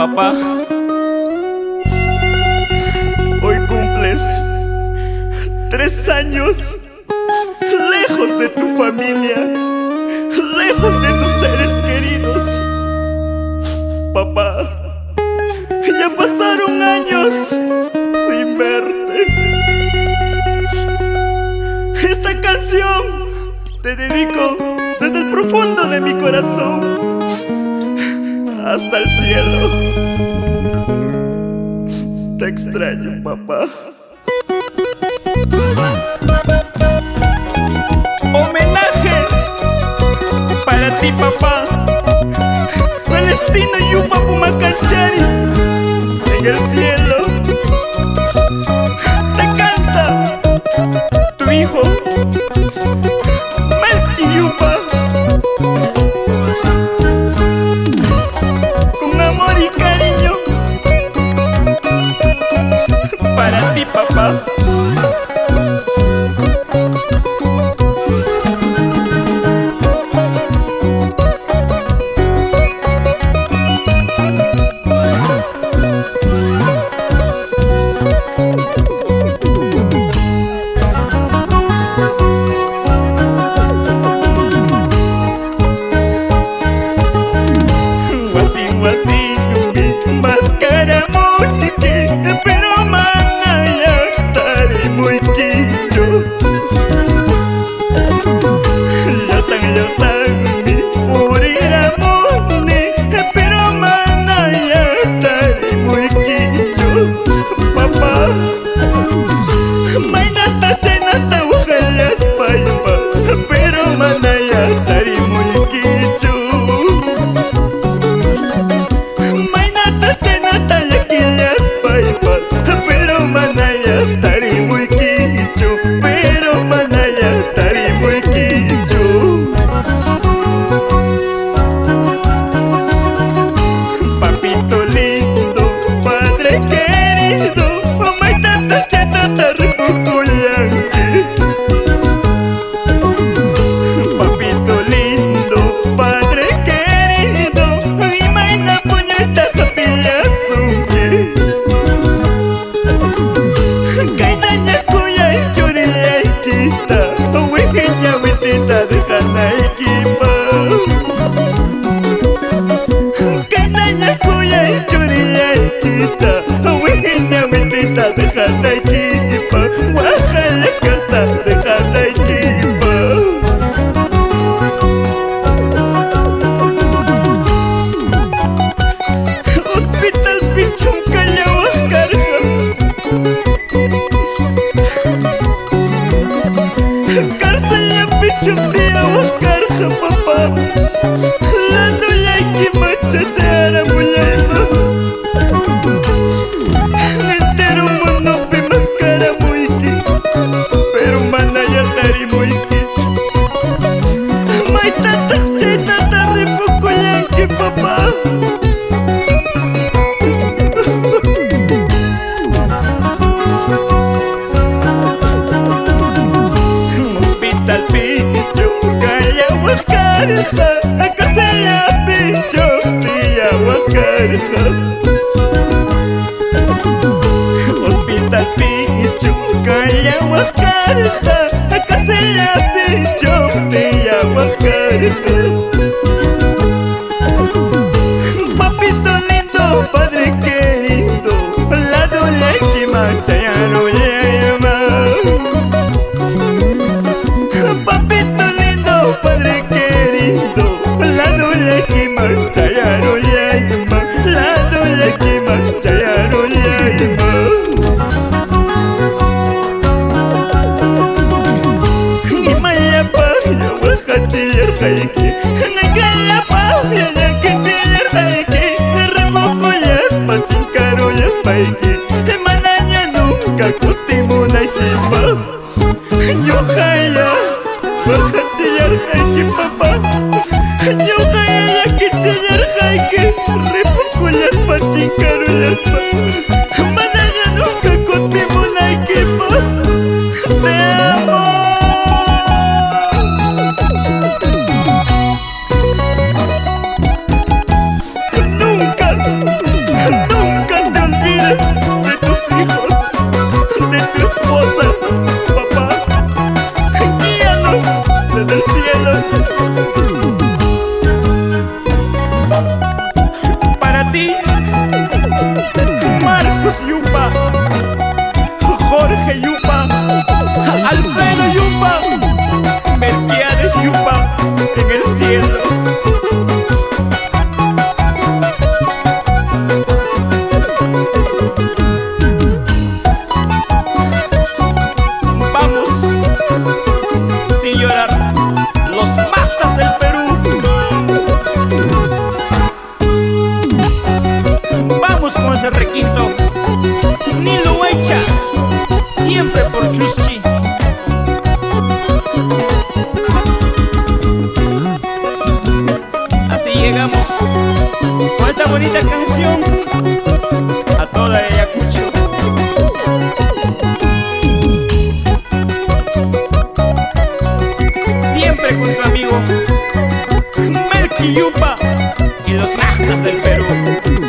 Papá, hoy cumples 3 años lejos de tu familia, lejos de tus seres queridos. Papá, ya pasaron años sin verte. Esta canción te dedico desde el profundo de mi corazón hasta el cielo. Te extraño, papá. Homenaje para ti, papá. Celestino Yupa Pumacanchari, en el cielo te canta tu hijo Melqui Yupa. Con amor y cariño para ti, papá. Máscara muy pero manaya tari muy quicho. Yatan mi purira muni pero manaya tari muy quicho. Papá, mainata chenata ujallas paipa pero manaya tari muy quicho. Pero manaya tari muy quicho, pero manaya tari muy quicho. Papito lindo, padre querido, mamá tata chetata repucuyanque. Papito lindo, padre querido, mi maina puñeta capillazunque. Wikenya witita dejana equipa. Kainanya kuya ichuria ikita. Wikenya witita dejana equipa. Wajalach kata dejana equipa. Hospital Pichun kaya wakarga. Cárcel pichum dia wakarja, papá. Lando yaiki machachara muyendo. Entero mundo pe mascara muiki, pero manaya tari muiki. Mai tantas chetata repucuyanque, papá. Hospital Pichum kaya wakarja, cárcel pichum dia wakarja. Hospital Pichum kaya wakarja, cárcel pichum dia wakarja. Papito lindo, padre querido, la doña que mancha ya no llama. Papito lindo, padre querido, la doña que mancha ya no llama. La doña que mancha ya no llama. Y maya pa, ya baja chillar jaiki. Nagaya pa, ya que chillar jaiki. Remocollas pa chincarollas paiki. Mananya nunca kutimuna hipa. Yo jaya, baja chillar jaiki, papá. Yo jaya que chillar jaiki. Remocollas pa chincarollas pa. Mananya nunca kutimuna hipa. Te amo. Nunca llegamos con esta bonita canción a toda Ayacucho. Siempre con tu amigo Melqui Yupa y los Rastas del Perú.